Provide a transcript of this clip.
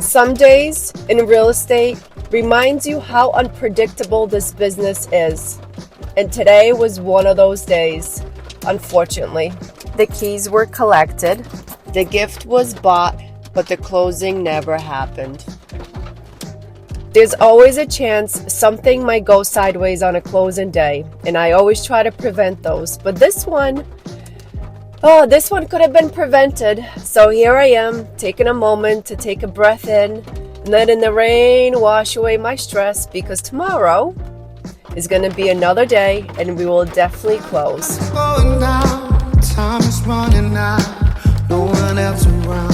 Some days in real estate reminds you how unpredictable this business is. And today was one of those days, unfortunately. The keys were collected, the gift was bought, but the closing never happened. There's always a chance something might go sideways on a closing day, and I always try to prevent those. But this one could have been prevented. So here I am, taking a moment to take a breath in, and letting the rain wash away my stress, because tomorrow is going to be another day, and we will definitely close. Time is running out, no one else around.